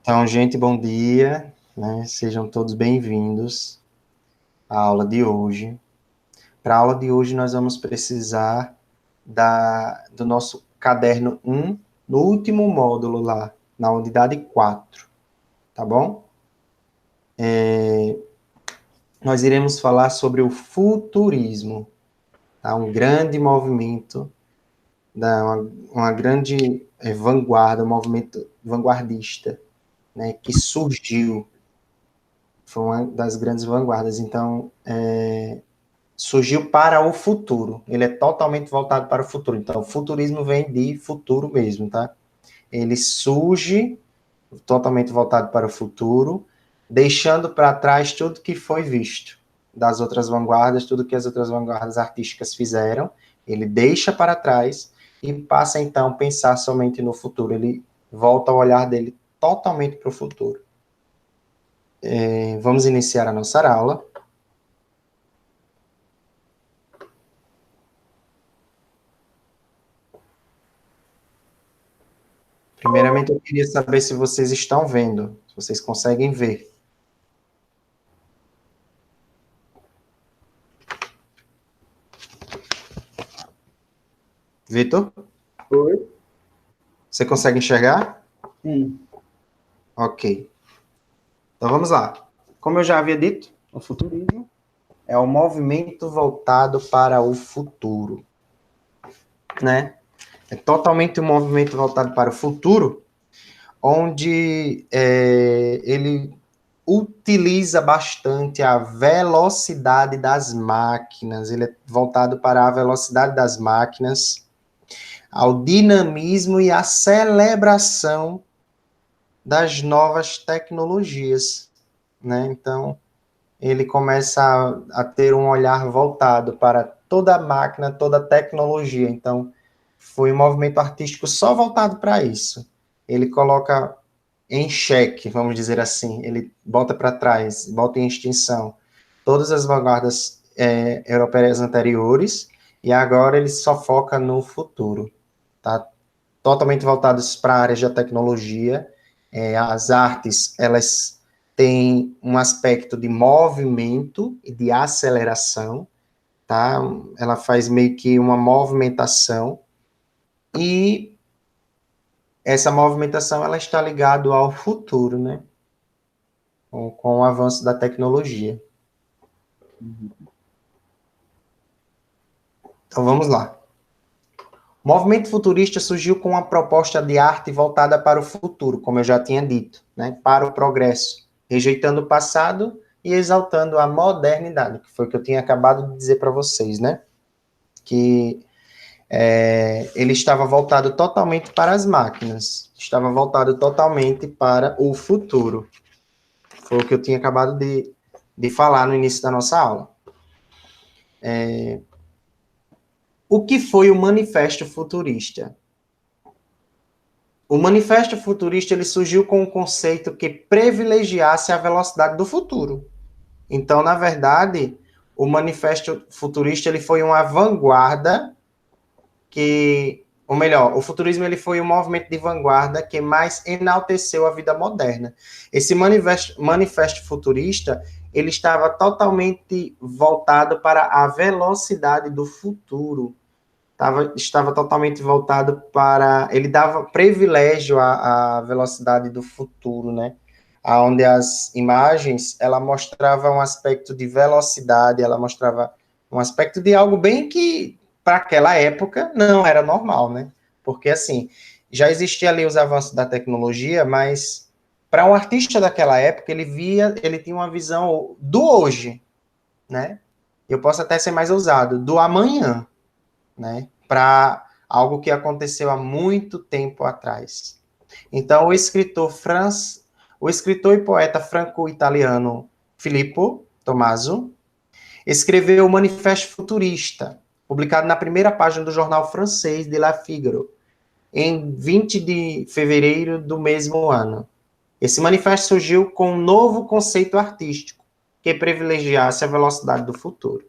Então, gente, bom dia, né? Sejam todos bem-vindos à aula de hoje. Para a aula de hoje, nós vamos precisar do nosso caderno 1, no último módulo lá, na unidade 4, tá bom? Nós iremos falar sobre o futurismo, tá? Um grande movimento, uma grande vanguarda, um movimento vanguardista, né? Que surgiu, foi uma das grandes vanguardas. Então, surgiu para o futuro. Ele é totalmente voltado para o futuro. Então, o futurismo vem de futuro mesmo, tá? Ele surge totalmente voltado para o futuro, deixando para trás tudo que foi visto das outras vanguardas, tudo que as outras vanguardas artísticas fizeram. Ele deixa para trás e passa, então, a pensar somente no futuro. Ele volta o olhar dele totalmente para o futuro. Vamos iniciar a nossa aula. Primeiramente, eu queria saber se vocês estão vendo, se vocês conseguem ver. Vitor, Oi? você consegue enxergar? Sim. Ok. Então vamos lá. Como eu já havia dito, o futurismo é um movimento voltado para o futuro, né? É totalmente um movimento voltado para o futuro, onde ele utiliza bastante a velocidade das máquinas. Ele é voltado para a velocidade das máquinas, ao dinamismo e à celebração das novas tecnologias, né? Então, ele começa a ter um olhar voltado para toda a máquina, toda a tecnologia. Então, foi um movimento artístico só voltado para isso. Ele coloca em xeque, vamos dizer assim, ele bota para trás, bota em extinção todas as vanguardas europeias anteriores, e agora ele só foca no futuro, tá? Totalmente voltados para a área da tecnologia. As artes, elas têm um aspecto de movimento e de aceleração, tá? Ela faz meio que uma movimentação, e essa movimentação ela está ligada ao futuro, né? Com o avanço da tecnologia. Então vamos lá. O movimento futurista surgiu com uma proposta de arte voltada para o futuro, como eu já tinha dito, né? Para o progresso, rejeitando o passado e exaltando a modernidade, que foi o que eu tinha acabado de dizer para vocês, né? Que ele estava voltado totalmente para as máquinas, estava voltado totalmente para o futuro. Foi o que eu tinha acabado de falar no início da nossa aula. O que foi o Manifesto Futurista? O Manifesto Futurista ele surgiu com um conceito que privilegiasse a velocidade do futuro. Então, na verdade, o Manifesto Futurista ele foi uma vanguarda ou melhor, o futurismo ele foi um movimento de vanguarda que mais enalteceu a vida moderna. Esse manifesto futurista ele estava totalmente voltado para a velocidade do futuro. Estava totalmente voltado para... Ele dava privilégio à velocidade do futuro, né? Onde as imagens, ela mostrava um aspecto de velocidade, ela mostrava um aspecto de algo bem que, para aquela época, não era normal, né? Porque, assim, já existia ali os avanços da tecnologia, mas para um artista daquela época, ele tinha uma visão do hoje, né? Eu posso até ser mais ousado, do amanhã, né? Para algo que aconteceu há muito tempo atrás. Então, o escritor e poeta franco-italiano Filippo Tommaso escreveu o Manifesto Futurista, publicado na primeira página do jornal francês de La Figaro, em 20 de fevereiro do mesmo ano. Esse manifesto surgiu com um novo conceito artístico que privilegiasse a velocidade do futuro,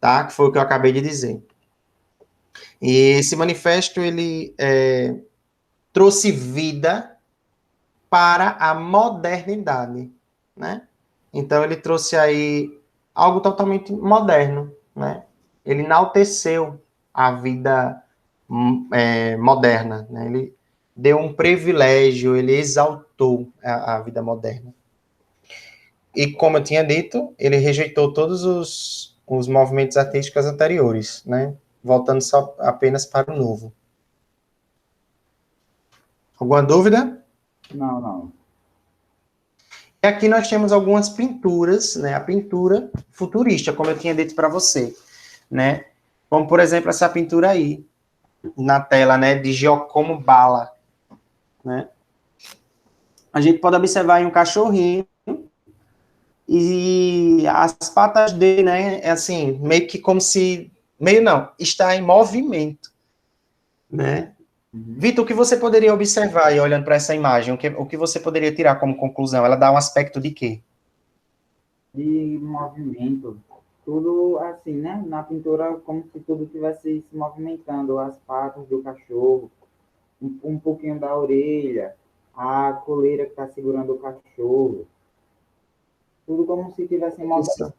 tá? Que foi o que eu acabei de dizer. E esse manifesto ele trouxe vida para a modernidade, né? Então, ele trouxe aí algo totalmente moderno, né? Ele enalteceu a vida moderna, né? Ele deu um privilégio, ele exaltou a vida moderna. E, como eu tinha dito, ele rejeitou todos os movimentos artísticos anteriores, né? Voltando só apenas para o novo. Alguma dúvida? Não, não. E aqui nós temos algumas pinturas, né? A pintura futurista, como eu tinha dito para você, né? Como, por exemplo, essa pintura aí, na tela, né? De Giacomo Balla, né? A gente pode observar aí um cachorrinho e as patas dele, né? É assim, meio que como se... Meio não, está em movimento, né? Vitor, o que você poderia observar aí, olhando para essa imagem? O que você poderia tirar como conclusão? Ela dá um aspecto de quê? De movimento, tudo assim, né? Na pintura, como se tudo estivesse se movimentando, as patas do cachorro, um pouquinho da orelha, a coleira que está segurando o cachorro, tudo como se estivesse em movimento. Isso.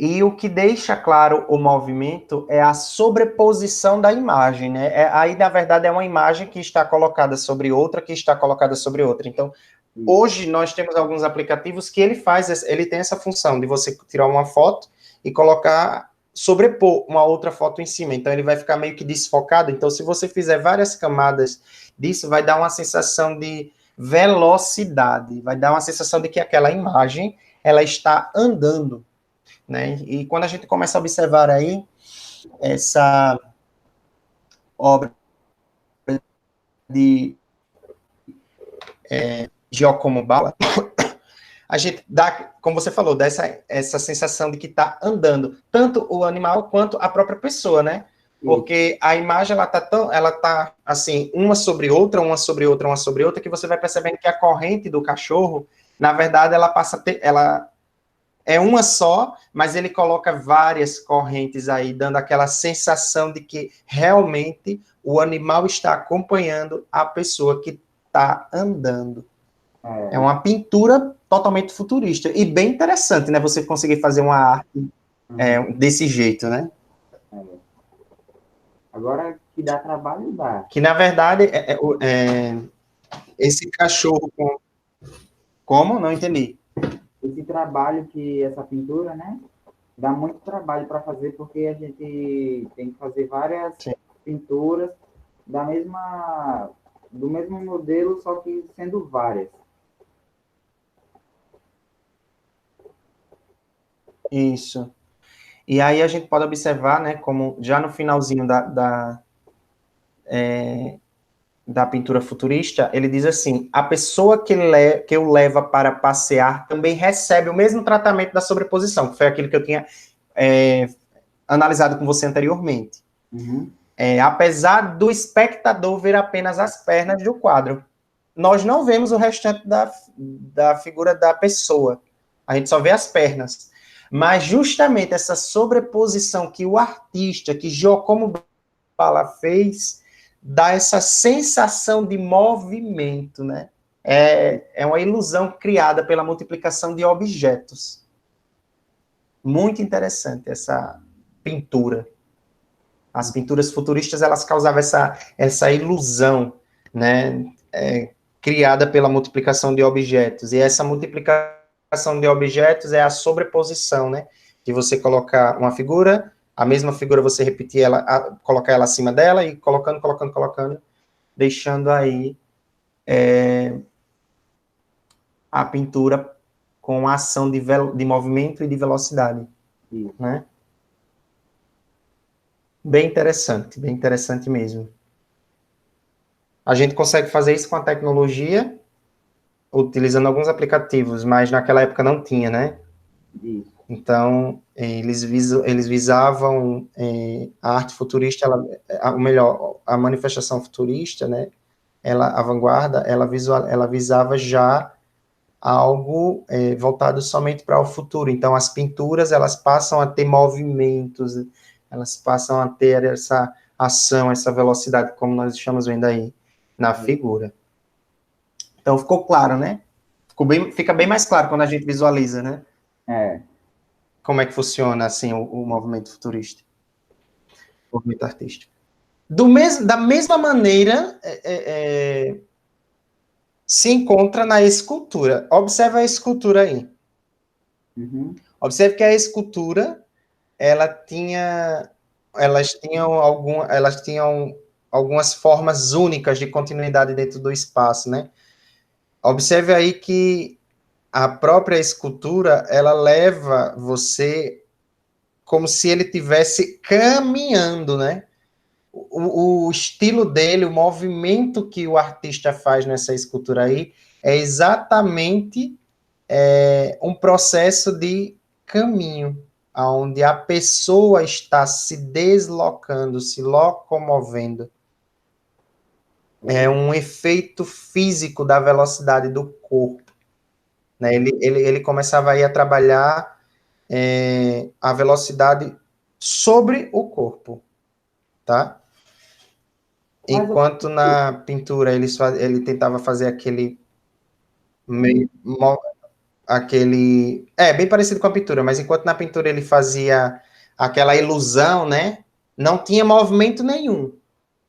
E o que deixa claro o movimento é a sobreposição da imagem, né? Aí, na verdade, é uma imagem que está colocada sobre outra, que está colocada sobre outra. Então, hoje nós temos alguns aplicativos que ele tem essa função de você tirar uma foto e colocar, sobrepor uma outra foto em cima. Então, ele vai ficar meio que desfocado. Então, se você fizer várias camadas disso, vai dar uma sensação de velocidade, vai dar uma sensação de que aquela imagem, ela está andando, né? E quando a gente começa a observar aí essa obra de Giacomo Balla, a gente dá, como você falou, dá essa sensação de que está andando, tanto o animal quanto a própria pessoa, né? Porque a imagem, ela tá assim, uma sobre outra, uma sobre outra, uma sobre outra, que você vai percebendo que a corrente do cachorro, na verdade, ela passa a ter, ela é uma só, mas ele coloca várias correntes aí, dando aquela sensação de que realmente o animal está acompanhando a pessoa que está andando. É uma pintura totalmente futurista e bem interessante, né? Você conseguir fazer uma arte desse jeito, né? Agora, que dá trabalho, dá. Que, na verdade, esse cachorro... Como? Não entendi. Esse trabalho que essa pintura, né? Dá muito trabalho para fazer, porque a gente tem que fazer várias Sim. pinturas do mesmo modelo, só que sendo várias. Isso. E aí a gente pode observar, né, como já no finalzinho da pintura futurista, ele diz assim, a pessoa que o leva para passear também recebe o mesmo tratamento da sobreposição, que foi aquilo que eu tinha analisado com você anteriormente. Uhum. Apesar do espectador ver apenas as pernas do quadro, nós não vemos o restante da figura da pessoa, a gente só vê as pernas. Mas justamente essa sobreposição que o artista, que Giacomo Balla fez, dá essa sensação de movimento, né? É uma ilusão criada pela multiplicação de objetos. Muito interessante essa pintura. As pinturas futuristas, elas causavam essa ilusão, né? Criada pela multiplicação de objetos. E essa multiplicação de objetos é a sobreposição, né? De você colocar uma figura, a mesma figura você repetir ela, colocar ela acima dela e colocando, deixando aí a pintura com a ação de movimento e de velocidade, né? Bem interessante mesmo. A gente consegue fazer isso com a tecnologia, utilizando alguns aplicativos, mas naquela época não tinha, né? Isso. Então, eles visavam a arte futurista, ou melhor, a manifestação futurista, né? A vanguarda, ela visava já algo voltado somente para o futuro. Então, as pinturas, elas passam a ter movimentos, elas passam a ter essa ação, essa velocidade, como nós estamos vendo aí na figura. Então ficou claro, né? Fica bem mais claro quando a gente visualiza, né? Como é que funciona, assim, o movimento futurista, o movimento artístico. Da mesma maneira, se encontra na escultura. Observe a escultura aí. Uhum. Observe que a escultura, elas tinham algumas formas únicas de continuidade dentro do espaço, né? Observe aí que a própria escultura, ela leva você como se ele estivesse caminhando, né? O estilo dele, o movimento que o artista faz nessa escultura aí, é exatamente um processo de caminho, onde a pessoa está se deslocando, se locomovendo. É um efeito físico da velocidade do corpo. Né? Ele começava aí a trabalhar a velocidade sobre o corpo, tá? Enquanto na pintura ele tentava fazer aquele bem parecido com a pintura, mas enquanto na pintura ele fazia aquela ilusão, né? Não tinha movimento nenhum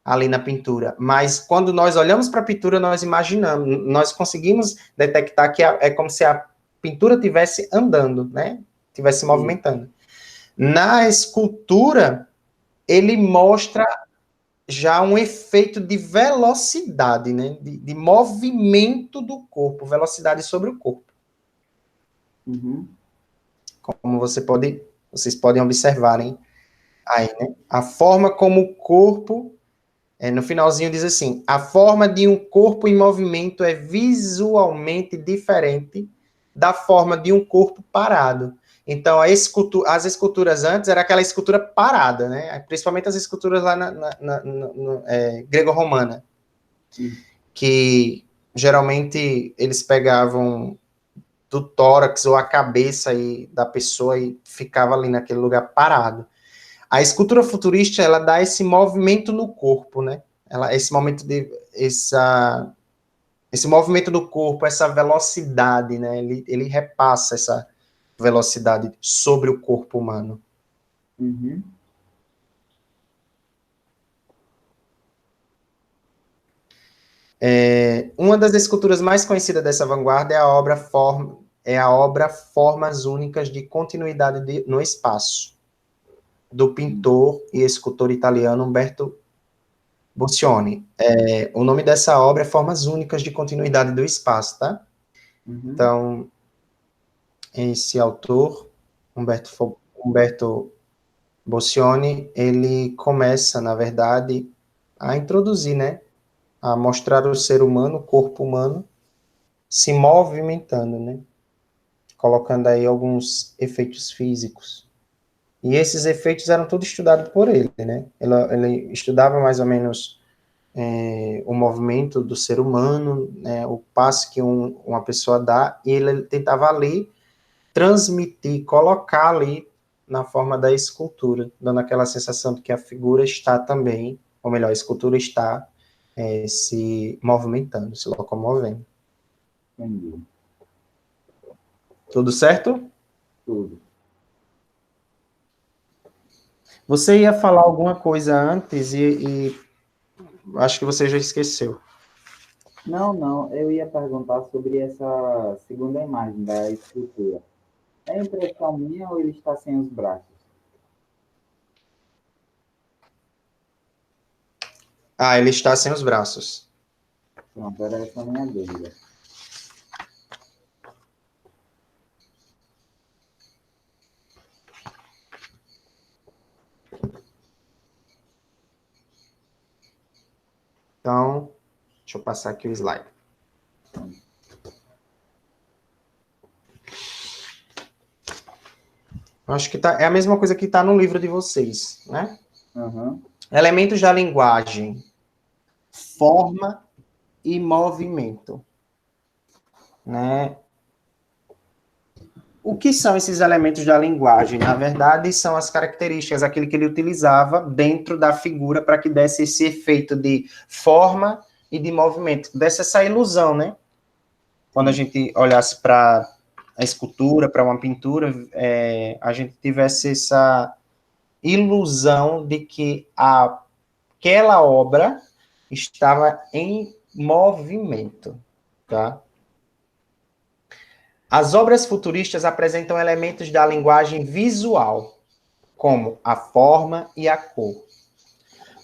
ali na pintura, mas quando nós olhamos para a pintura, nós imaginamos, nós conseguimos detectar que é como se a pintura estivesse andando, né? Estivesse movimentando. Na escultura, ele mostra já um efeito de velocidade, né? De movimento do corpo, velocidade sobre o corpo. Uhum. Como vocês podem observarem aí, né? A forma como o corpo, no finalzinho diz assim, a forma de um corpo em movimento é visualmente diferente da forma de um corpo parado. Então, as esculturas antes era aquela escultura parada, né? Principalmente as esculturas lá grego-romana, que geralmente eles pegavam do tórax ou a cabeça da pessoa e ficava ali naquele lugar parado. A escultura futurista, ela dá esse movimento no corpo, né? Esse movimento do corpo, essa velocidade, né? Ele repassa essa velocidade sobre o corpo humano. Uhum. Uma das esculturas mais conhecidas dessa vanguarda é a obra Formas Únicas de Continuidade no Espaço, do pintor e escultor italiano Umberto Boccioni. O nome dessa obra é Formas Únicas de Continuidade do Espaço, tá? Uhum. Então, esse autor, Umberto Boccioni, ele começa, na verdade, a introduzir, né? A mostrar o ser humano, o corpo humano, se movimentando, né? Colocando aí alguns efeitos físicos. E esses efeitos eram tudo estudados por ele, né? Ele estudava mais ou menos o movimento do ser humano, né? O passo que uma pessoa dá, e ele tentava ali transmitir, colocar ali na forma da escultura, dando aquela sensação de que a figura está também, ou melhor, a escultura está se movimentando, se locomovendo. Entendi. Tudo certo? Tudo. Você ia falar alguma coisa antes e acho que você já esqueceu. Não, eu ia perguntar sobre essa segunda imagem da escultura. É impressão minha ou ele está sem os braços? Ele está sem os braços. Pronto, era essa a minha dúvida. Então, deixa eu passar aqui o slide. Acho que é a mesma coisa que está no livro de vocês, né? Uhum. Elementos da linguagem. Forma e movimento. Né? O que são esses elementos da linguagem? Na verdade, são as características, aquilo que ele utilizava dentro da figura para que desse esse efeito de forma e de movimento, desse essa ilusão, né? quando a gente olhasse para a escultura, para uma pintura, a gente tivesse essa ilusão de que aquela obra estava em movimento, tá? As obras futuristas apresentam elementos da linguagem visual, como a forma e a cor,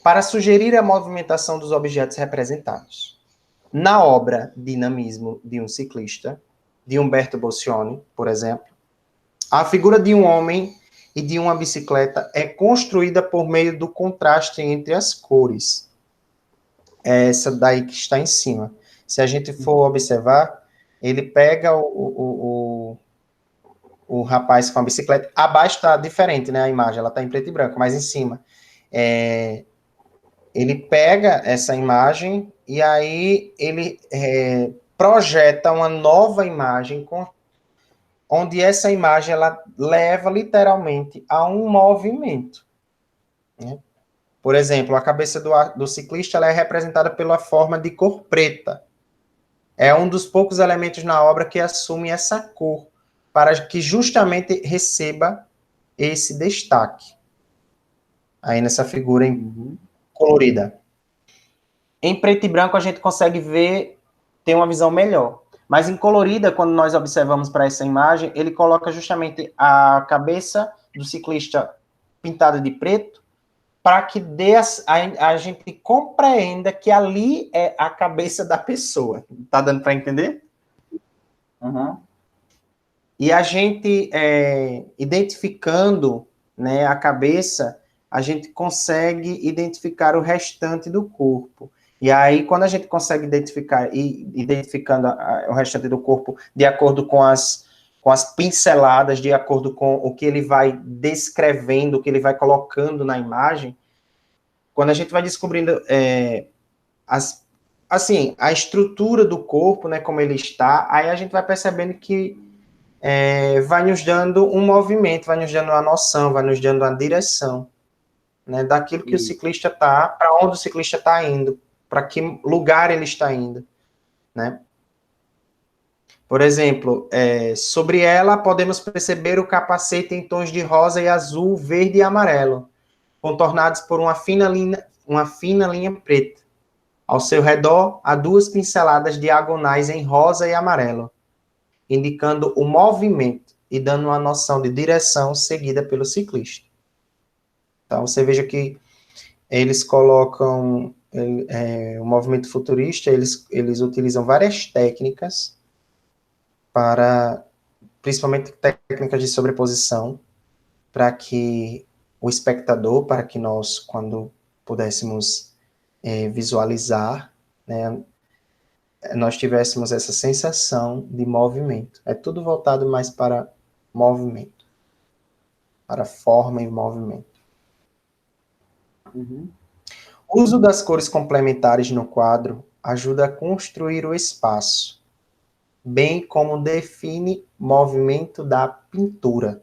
para sugerir a movimentação dos objetos representados. Na obra Dinamismo de um Ciclista, de Umberto Boccioni, por exemplo, a figura de um homem e de uma bicicleta é construída por meio do contraste entre as cores. É essa daí que está em cima. Se a gente for observar, ele pega o rapaz com a bicicleta. Abaixo está diferente, né? A imagem, ela está em preto e branco, mas em cima. Ele pega essa imagem e aí ele projeta uma nova imagem, onde essa imagem ela leva literalmente a um movimento, né? Por exemplo, a cabeça do ciclista ela é representada pela forma de cor preta. É um dos poucos elementos na obra que assume essa cor, para que justamente receba esse destaque. Aí nessa figura colorida. Em preto e branco a gente consegue ver, ter uma visão melhor. Mas em colorida, quando nós observamos para essa imagem, ele coloca justamente a cabeça do ciclista pintada de preto, para que a gente compreenda que ali é a cabeça da pessoa. Tá dando para entender? Uhum. E a gente, identificando, né, a cabeça, a gente consegue identificar o restante do corpo. E aí, quando a gente consegue identificando o restante do corpo de acordo com as pinceladas, de acordo com o que ele vai descrevendo, o que ele vai colocando na imagem, quando a gente vai descobrindo a estrutura do corpo, né, como ele está, aí a gente vai percebendo que vai nos dando um movimento, vai nos dando uma noção, vai nos dando uma direção, né, daquilo que o ciclista está, para onde o ciclista está indo, para que lugar ele está indo, né? Por exemplo, sobre ela podemos perceber o capacete em tons de rosa e azul, verde e amarelo, contornados por uma fina linha preta. Ao seu redor, há duas pinceladas diagonais em rosa e amarelo, indicando o movimento e dando uma noção de direção seguida pelo ciclista. Então, você veja que eles colocam o movimento futurista, eles utilizam várias técnicas principalmente técnicas de sobreposição, para que o espectador, para que nós, quando pudéssemos visualizar, né, nós tivéssemos essa sensação de movimento. É tudo voltado mais para movimento, para forma e movimento. Uhum. O uso das cores complementares no quadro ajuda a construir o espaço, bem como define movimento da pintura.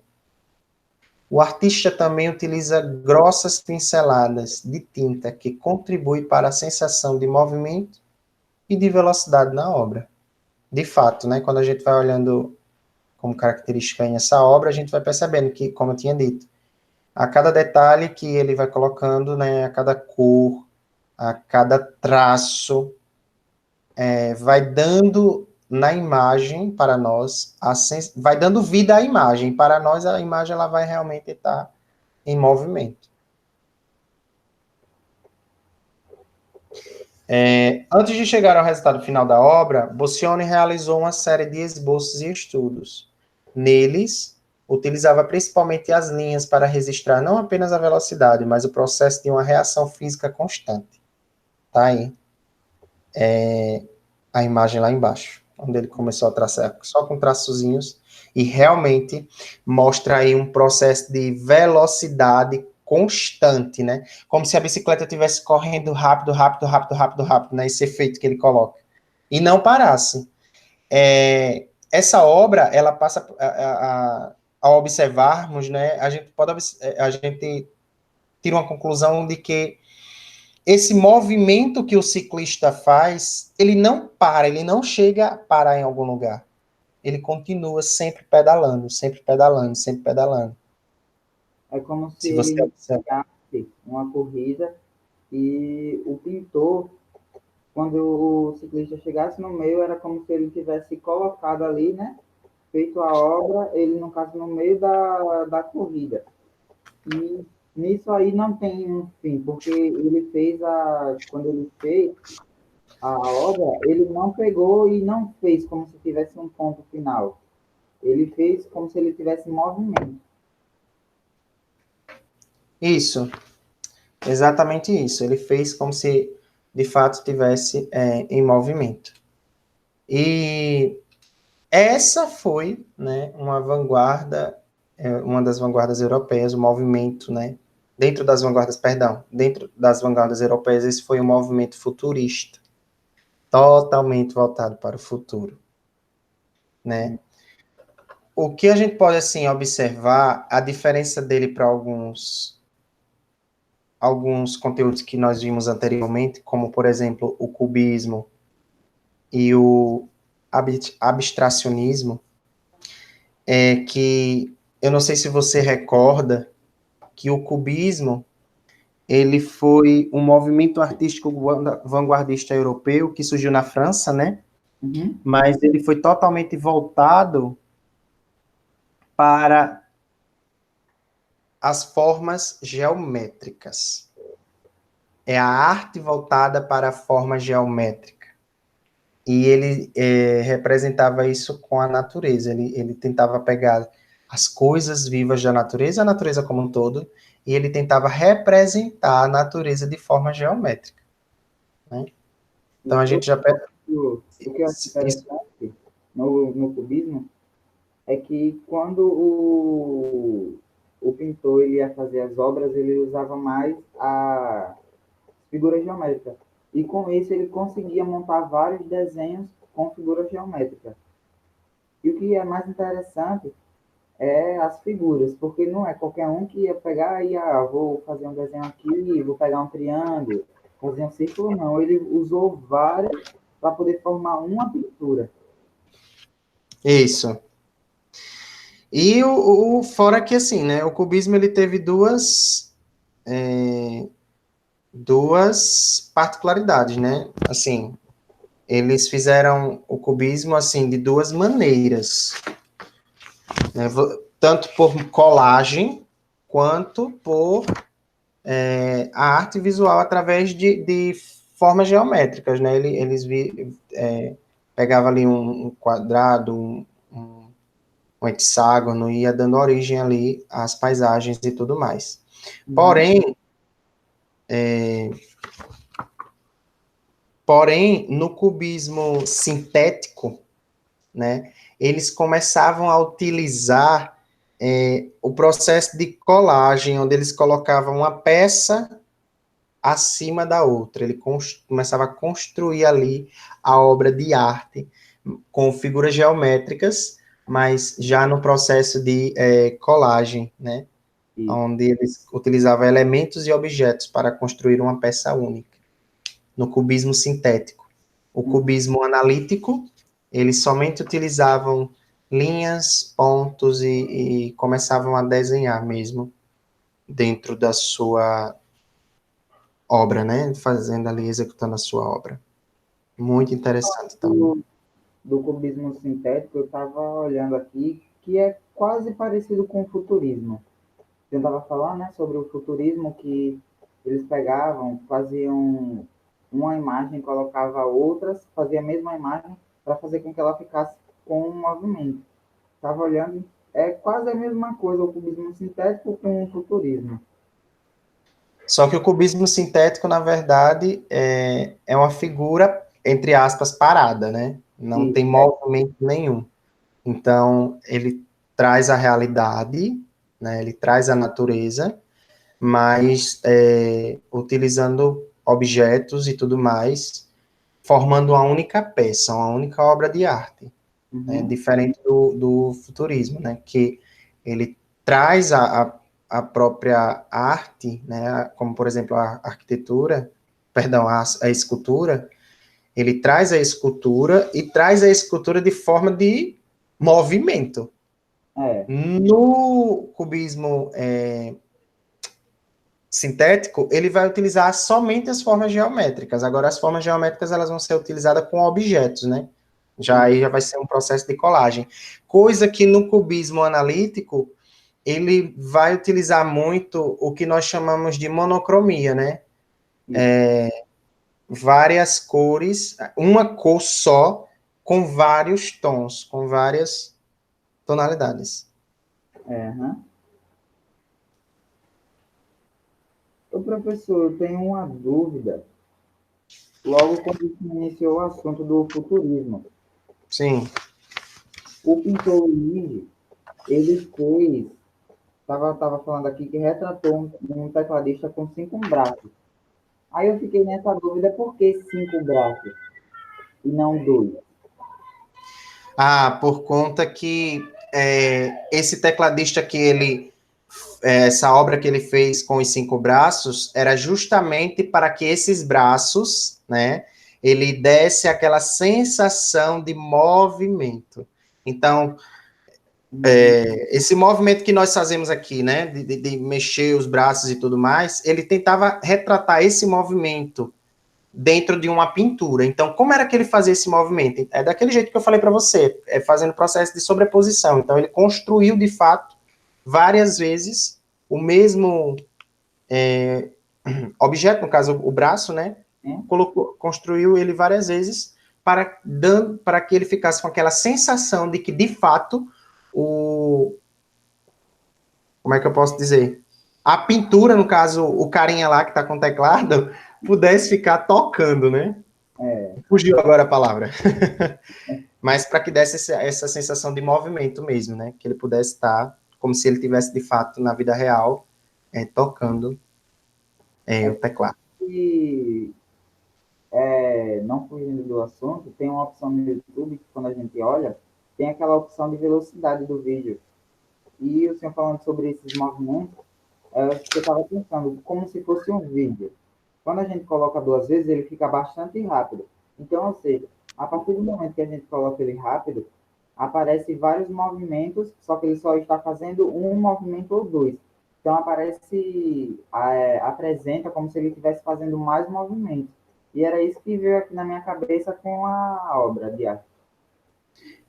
O artista também utiliza grossas pinceladas de tinta que contribuem para a sensação de movimento e de velocidade na obra. De fato, né, quando a gente vai olhando como característica em essa obra, a gente vai percebendo que, como eu tinha dito, a cada detalhe que ele vai colocando, né, a cada cor, a cada traço, vai dando na imagem para nós, vai dando vida à imagem. Para nós, a imagem ela vai realmente estar em movimento. Antes de chegar ao resultado final da obra, Boccioni realizou uma série de esboços e estudos. Neles, utilizava principalmente as linhas para registrar não apenas a velocidade, mas o processo de uma reação física constante. Tá aí a imagem lá embaixo, onde ele começou a traçar só com traçozinhos, e realmente mostra aí um processo de velocidade constante, né? Como se a bicicleta estivesse correndo rápido, rápido, rápido, rápido, rápido, né? Esse efeito que ele coloca. E não parasse. Essa obra, ela passa ao observarmos, né? A gente tira uma conclusão de que esse movimento que o ciclista faz, ele não para, ele não chega a parar em algum lugar. Ele continua sempre pedalando, sempre pedalando, sempre pedalando. É como se Se você ele observar. iniciasse uma corrida e o pintor, quando o ciclista chegasse no meio, era como se ele tivesse colocado ali, né? Feito a obra, ele, no caso, no meio da corrida. E nisso aí não tem um fim, porque ele fez quando ele fez a obra, ele não pegou e não fez como se tivesse um ponto final. Ele fez como se ele tivesse movimento. Isso, exatamente isso. Ele fez como se, de fato, estivesse em movimento. E essa foi, né, uma vanguarda, uma das vanguardas europeias, o movimento, né, dentro das vanguardas europeias, esse foi um movimento futurista, totalmente voltado para o futuro, né? O que a gente pode, assim, observar, a diferença dele para alguns conteúdos que nós vimos anteriormente, como, por exemplo, o cubismo e o abstracionismo, é que eu não sei se você recorda que o cubismo ele foi um movimento artístico vanguardista europeu que surgiu na França, né? Uhum. Mas ele foi totalmente voltado para as formas geométricas. É a arte voltada para a forma geométrica. E ele representava isso com a natureza. Ele tentava pegar as coisas vivas da natureza, a natureza como um todo, e ele tentava representar a natureza de forma geométrica. Né? Então a gente já pega O que eu acho isso. interessante no cubismo é que quando o pintor ele ia fazer as obras, ele usava mais a figura geométrica. E com isso ele conseguia montar vários desenhos com figura geométrica. E o que é mais interessante é as figuras, porque não é qualquer um que ia pegar e vou fazer um desenho aqui, vou pegar um triângulo, fazer um círculo, não. Ele usou várias para poder formar uma pintura. Isso. E fora que assim, né? O cubismo ele teve duas particularidades, né? Assim, eles fizeram o cubismo assim de duas maneiras, né? Tanto por colagem quanto por a arte visual através de formas geométricas, né? Pegava ali um quadrado, um hexágono, e ia dando origem ali às paisagens e tudo mais. Uhum. Porém, porém, no cubismo sintético, né, eles começavam a utilizar o processo de colagem, onde eles colocavam uma peça acima da outra. Ele começava a construir ali a obra de arte com figuras geométricas, mas já no processo de colagem, né? Isso. Onde eles utilizavam elementos e objetos para construir uma peça única. No cubismo sintético. O Uhum. cubismo analítico, eles somente utilizavam linhas, pontos e começavam a desenhar mesmo dentro da sua obra, né? Fazendo ali, executando a sua obra. Muito interessante também. Do cubismo sintético, eu estava olhando aqui, que é quase parecido com o futurismo. Eu estava falando, né, sobre o futurismo, que eles pegavam, faziam uma imagem, colocava outras, fazia a mesma imagem para fazer com que ela ficasse com um movimento. Estava olhando, é quase a mesma coisa o cubismo sintético com o futurismo. Só que o cubismo sintético, na verdade, é uma figura, entre aspas, parada, né? Não Isso, tem movimento nenhum. Então, ele traz a realidade, né? Ele traz a natureza, mas utilizando objetos e tudo mais, formando uma única peça, uma única obra de arte, né? uhum, Diferente do futurismo, né? Que ele traz a própria arte, né? Como, por exemplo, a arquitetura, perdão, a escultura, ele traz a escultura e traz a escultura de forma de movimento. É, No cubismo sintético, ele vai utilizar somente as formas geométricas. Agora, as formas geométricas elas vão ser utilizadas com objetos, né? Já aí já vai ser um processo de colagem. Coisa que no cubismo analítico, ele vai utilizar muito o que nós chamamos de monocromia, né? Várias cores, uma cor só, com vários tons, com várias tonalidades. aham. Ô, professor, eu tenho uma dúvida. Logo quando se iniciou o assunto do futurismo, Sim. o pintor Luigi, ele fez, tava falando aqui que retratou um tecladista com 5 braços. Aí eu fiquei nessa dúvida, por que 5 braços e não dois? Ah, por conta que esse tecladista que ele, essa obra que ele fez com os 5 braços, era justamente para que esses braços, né, ele desse aquela sensação de movimento. Então, esse movimento que nós fazemos aqui, né, de mexer os braços e tudo mais, ele tentava retratar esse movimento dentro de uma pintura. Então, como era que ele fazia esse movimento? É daquele jeito que eu falei para você, fazendo processo de sobreposição. Então, ele construiu, de fato, várias vezes o mesmo objeto, no caso, o braço, né? Construiu ele várias vezes para que ele ficasse com aquela sensação de que, de fato, como é que eu posso dizer? A pintura, no caso, o carinha lá que está com o teclado, pudesse ficar tocando, né? Fugiu agora a palavra. Mas para que desse essa sensação de movimento mesmo, né? Que ele pudesse estar como se ele tivesse, de fato, na vida real, tocando o teclado. E, não fugindo do assunto, tem uma opção no YouTube que quando a gente olha, tem aquela opção de velocidade do vídeo. E o senhor falando sobre esses movimentos, eu estava pensando, como se fosse um vídeo. Quando a gente coloca 2 vezes, ele fica bastante rápido. Então, ou seja, a partir do momento que a gente coloca ele rápido, aparece vários movimentos, só que ele só está fazendo um movimento ou dois. Então, apresenta como se ele estivesse fazendo mais movimentos. E era isso que veio aqui na minha cabeça com a obra de arte.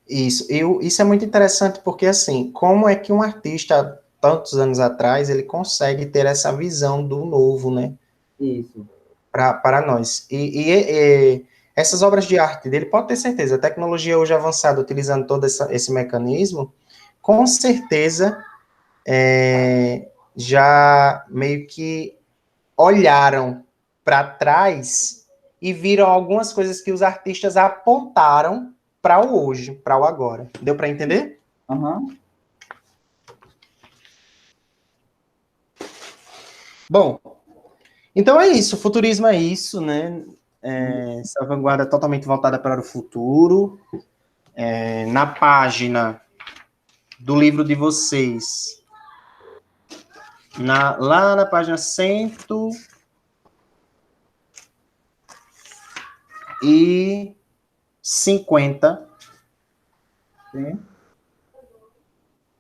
Isso é muito interessante porque, assim, como é que um artista, tantos anos atrás, ele consegue ter essa visão do novo, né? Isso. Para nós. E essas obras de arte dele, pode ter certeza, a tecnologia hoje avançada, utilizando todo esse mecanismo, com certeza já meio que olharam para trás e viram algumas coisas que os artistas apontaram para o hoje, para o agora. Deu para entender? Uhum. Bom, então é isso, o futurismo é isso, né? Essa vanguarda totalmente voltada para o futuro. Na página do livro de vocês, lá na página 150, Sim.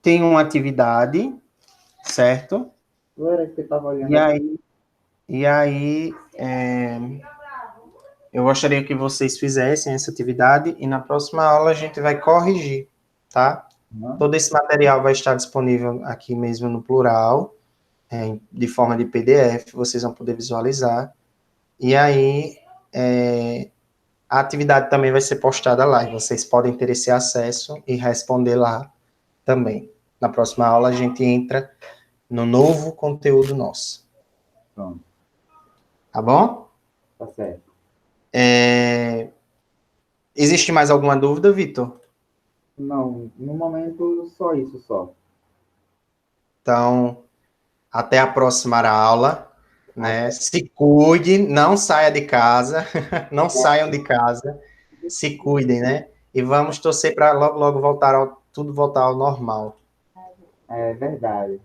tem uma atividade, certo? Agora que você estava olhando E aí eu gostaria que vocês fizessem essa atividade e na próxima aula a gente vai corrigir, tá? Todo esse material vai estar disponível aqui mesmo no plural, de forma de PDF, vocês vão poder visualizar. E aí, a atividade também vai ser postada lá, e vocês podem ter esse acesso e responder lá também. Na próxima aula, a gente entra no novo conteúdo nosso. Pronto. Tá bom? Tá certo. Existe mais alguma dúvida, Vitor? Não, no momento, só isso, só. Então, até a próxima aula, né? Se cuide, não saia de casa, não saiam de casa, se cuidem, né? E vamos torcer para logo, logo tudo voltar ao normal. É verdade.